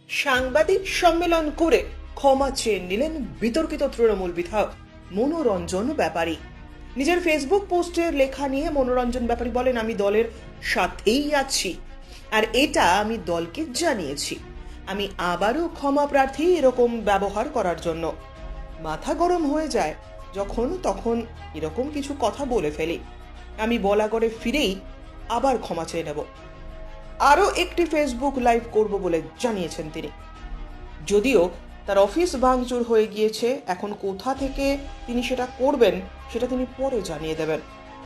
সাংবাদিক সম্মেলন করে ক্ষমা চেয়ে নিলেন বিতর্কিত তৃণমূল বিধায়ক মনোরঞ্জন ব্যাপারী। নিজের ফেসবুক পোস্টের লেখা নিয়ে মনোরঞ্জন ব্যাপারী বলেন, আমি দলের সাথেই আছি আর এটা আমি দলকে জানিয়েছি। আমি আবারও ক্ষমা প্রার্থী এরকম ব্যবহার করার জন্য। মাথা গরম হয়ে যায় যখন তখন এরকম কিছু কথা বলে ফেলি। আমি বলাগড়ে ফিরেই আবার ক্ষমা চেয়ে নেব। আরও একটি ফেসবুক লাইভ করব বলে জানিয়েছেন তিনি। যদিও তার অফিস ভাঙচুর হয়ে গিয়েছে, এখন কোথা থেকে তিনি সেটা করবেন সেটা তিনি পরে জানিয়ে দেবেন।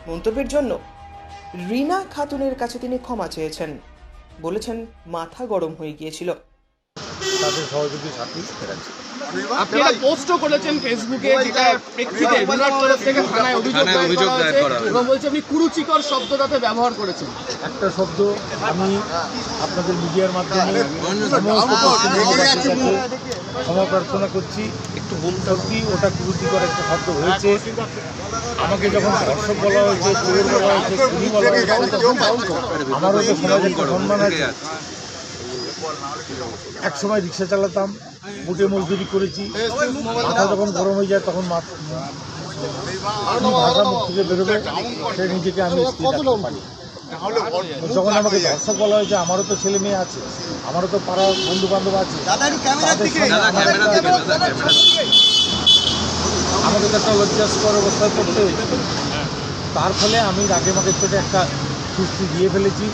মন্তব্যের জন্য রিনা খাতুনের কাছে তিনি ক্ষমা চেয়েছেন, বলেছেন মাথা গরম হয়ে গিয়েছিল। তাদের সহযোগী সাথী ফেরাচ্ছি। আপনি একটা পোস্টও করেছেন ফেসবুকে, যেটা প্রেক্ষিতে রুনার তরফ থেকে থানায় অভিযোগ দায়ের করা হয়েছে এবং বলছে আপনি কুরুচিকর শব্দ তাতে ব্যবহার করেছেন। একটা শব্দ আমি আপনাদের মিডিয়ার মাধ্যমে সমস্ত পশ্চিমবঙ্গবাসীর কাছে ক্ষমা প্রার্থনা করছি। একটু সত্যি ওটা কুরুচিকর একটা শব্দ হয়েছে। আমাকে যখন ধর্ষক বলা হয়েছে, চোর বলা হয়েছে, খুনি বলা হয়েছে, আমারও তো সমাজে একটা সম্মান আছে। এক সময় রিক্সা চালাতাম, বুটে মজদুরি করেছি। মাথা যখন গরম হয়ে যায় তখন ভাষা মুখ থেকে বেরোবে, সে নিজেকে আমি স্থির রাখতে পারি। যখন আমাকে ধর্ষক বলা হয়েছে, আমারও তো ছেলে মেয়ে আছে, আমারও তো পাড়ার বন্ধু বান্ধব আছে, আমাকে তো একটা লজ্জাস্কর অবস্থায় পড়তে হয়েছে। তার ফলে আমি রাগে মাগে চোটে একটা সুস্থি দিয়ে ফেলেছি।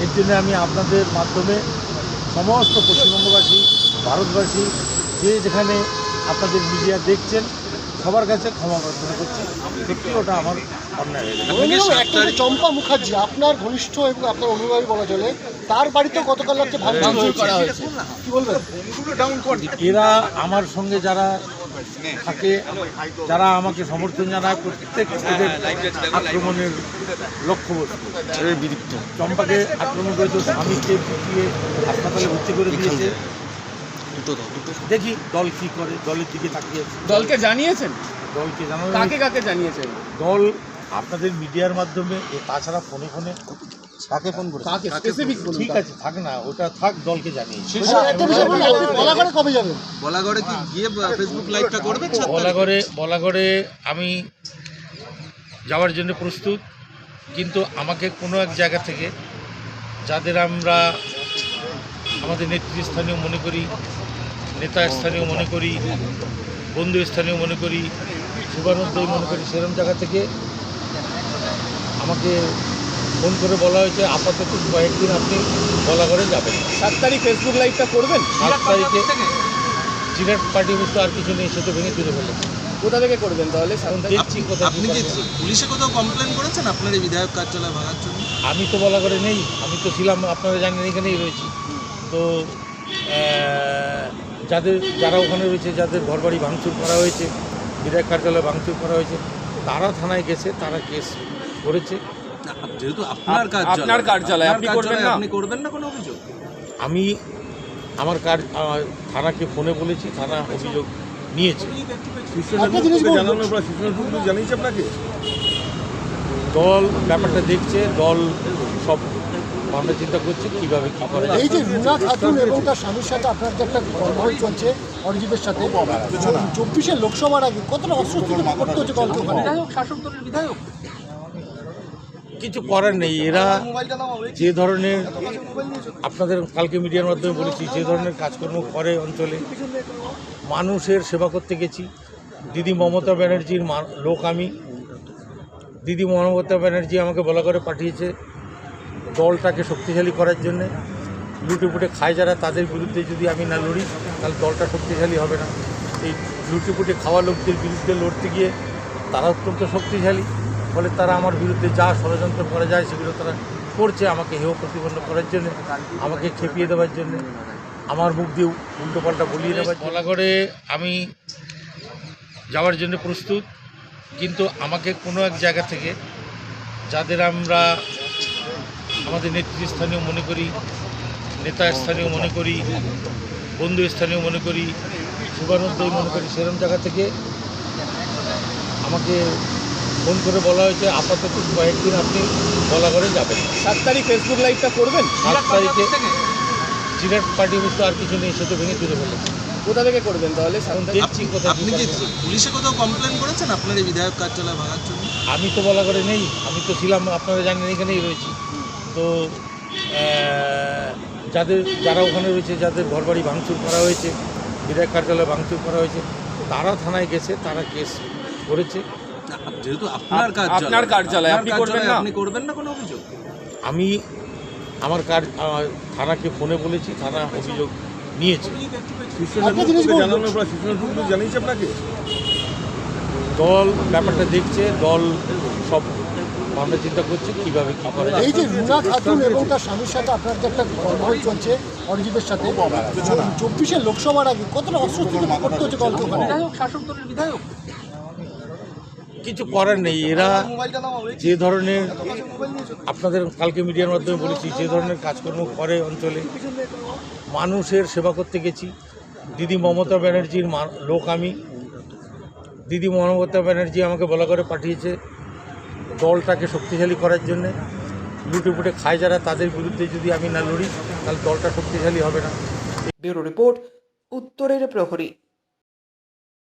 এর জন্য আমি আপনাদের মাধ্যমে সমস্ত পশ্চিমবঙ্গবাসী, ভারতবাসী, যে যেখানে আপনাদের মিডিয়া দেখছেন, সবার কাছে ক্ষমা প্রার্থনা করছি। সত্যি ওটা আমার অন্যায় হয়ে গেছে। চম্পা মুখার্জি আপনার ঘনিষ্ঠ এবং আপনার অনুগামী বলা চলে, তার বাড়িতে গতকাল রাত্রে ভাঙচুর করা হয়েছে, কি বলবেন? এরা আমার সঙ্গে যারা থাকে, যারা আমাকে সমর্থন জানায়, প্রত্যেক আক্রমণের লক্ষ্যবস্তু। চম্পাকে আক্রমণ করেছে, স্বামীকে পিটিয়ে হাসপাতালে ভর্তি করে দিয়েছে। দেখি দল কি করে, দলের দিকে তাকিয়ে। দলকে জানিয়েছেন? দলকে জানানো, কাকে কাকে জানিয়েছেন? দল আপনাদের মিডিয়ার মাধ্যমে, তাছাড়া ফোনে কাকে ফোন করে, কাকে স্পেসিফিক বলুন। ঠিক আছে, থাক না, ওটা থাক, দলকে জানিয়েছি। বলাগড়ে কবে যাবেন? বলাগড়ে কি গিয়ে ফেসবুক লাইভটা করবেন? বলাগড়ে আমি যাওয়ার জন্য প্রস্তুত, কিন্তু আমাকে কোনো এক জায়গা থেকে, যাদের আমরা আমাদের নেতৃস্থানীয় মনে করি, নেতা স্থানীয় মনে করি, বন্ধু স্থানীয় মনে করি, শুভানুদ্দয় মনে করি, সেরকম জায়গা থেকে আমাকে ফোন করে বলা হয়েছে আপাতত কয়েকদিন আপনি বলাগড়ে যাবেন। 7 তারিখ ফেসবুক লাইভটা করবেন? 8 তারিখে জিরাট পার্টি অফিস, আর কিছু নেই, সেটা ভেঙে তুলে ফেলেছে। কোথা থেকে করবেন তাহলে? দেখছি কোথায়। আপনি কি পুলিশে কোথাও কমপ্লেন করেছেন আপনার এই বিধায়ক কার্যালয় ভাঙার জন্য? আমি তো বলাগড়ে নেই, আমি তো ছিলাম, আপনারা জানেন, এখানেই রয়েছি। তো যারা ওখানে রয়েছে, যাদের ঘরবাড়ি ভাঙচুর করা হয়েছে, বিধায়ক কার্যালয় ভাঙচুর করা হয়েছে, তারা থানায় গেছে, তারা কেস করেছে। যেহেতু আপনার কার্যালয়, আপনি করবেন না কোনো অভিযোগ? আমি আমার থানাকে ফোনে বলেছি, থানা অভিযোগ নিয়েছে। দল ব্যাপারটা দেখছে, দল সব ভাবনা চিন্তা করছে কীভাবে কী করে। এই যে রুনা খাতুন এবং তার স্বামীর সাথে আপনার যে একটা গড়বড় চলছে অরিজিতের সাথে, 24-এর লোকসভার আগে কতটা অস্বস্তি করতে হচ্ছে দলকে? শাসক দলের বিধায়ক, কিছু করার নেই। এরা যে ধরনের, আপনাদের কালকে মিডিয়ার মাধ্যমে বলেছি, যে ধরনের কাজকর্ম করে অঞ্চলে, মানুষের সেবা করতে গেছি। দিদি মমতা ব্যানার্জির লোক আমি। দিদি মমতা ব্যানার্জি আমাকে বলা করে পাঠিয়েছে দলটাকে শক্তিশালী করার জন্যে। লুটেপুটে খায় যারা, তাদের বিরুদ্ধে যদি আমি না লড়ি, তাহলে দলটা শক্তিশালী হবে না। এই লুটেপুটে খাওয়া লোকদের বিরুদ্ধে লড়তে গিয়ে তারা অত্যন্ত শক্তিশালী, ফলে তারা আমার বিরুদ্ধে যা ষড়যন্ত্র করা যায় সেগুলো তারা করছে, আমাকে হেয় প্রতিপন্ন করার জন্যে, আমাকে খেপিয়ে দেওয়ার জন্যে, আমার মুখ দিয়ে উল্টোপাল্টা বলিয়ে দেওয়ার। বলাগড়ে আমি যাওয়ার জন্য প্রস্তুত, কিন্তু আমাকে কোনো এক জায়গা থেকে, যাদের আমরা আমাদের নেতৃস্থানীয় মনে করি, নেতা স্থানীয় মনে করি, বন্ধু স্থানীয় মনে করি, শুভানুদ্দয় মনে করি, সেরকম জায়গা থেকে আমাকে ফোন করে বলা হয়েছে আপাতত কয়েকদিন আপনি বলাগড়ে যাবেন। 7 তারিখ ফেসবুক লাইভটা করবেন? 7 তারিখে জিরাট পার্টি অফিস তো আর কিছু নেই, সে তো ভেঙে চুরে ফেলেছে। কোথা থেকে করবেন তাহলে? এখন দেখছি কোথায় আপনি কি পুলিশে কোথাও কমপ্লেন করেছেন আপনার এই বিধায়ক কার্যালয় ভাঙার জন্য? আমি তো বলা করে নেই, আমি তো ছিলাম, আপনারা জানেন এখানেই রয়েছি। তো যারা ওখানে রয়েছে, যাদের ঘরবাড়ি ভাঙচুর করা হয়েছে, বিধায়ক কার্যালয় ভাঙচুর করা হয়েছে, তারা থানায় গেছে, তারা কেস করেছে। যেহেতু আপনার কার্যালয় আপনি করবেন না কোনো অভিযোগ? আমি আমার থানাকে ফোনে বলেছি, থানা অভিযোগ নিয়েছে। দল ব্যাপারটা দেখছে, দল সব ভাবনা চিন্তা করছে কীভাবে কী করে। এই যে রুনা খাতুন এবং তার স্বামীর সাথে আপনার যে একটা গন্ডগোল চলছে অরিজিতের সাথে, 24 লোকসভার আগে কতটা অস্বস্তি করতে হচ্ছে কলকে ওখানে? শাসক দলের বিধায়ক কিছু করার নেই। এরা যে ধরনের, আপনাদের কালকে মিডিয়ার মাধ্যমে বলেছি, যে ধরনের কাজকর্ম করে অঞ্চলে, মানুষের সেবা করতে গেছি। দিদি মমতা ব্যানার্জির লোক আমি। দিদি মমতা ব্যানার্জি আমাকে বলা করে পাঠিয়েছে দলটাকে শক্তিশালী করার জন্যে। লুটেপুটে খায় যারা, তাদের বিরুদ্ধে যদি আমি না লড়ি তাহলে দলটা শক্তিশালী হবে না। ব্যুরো রিপোর্ট, উত্তরের প্রহরী।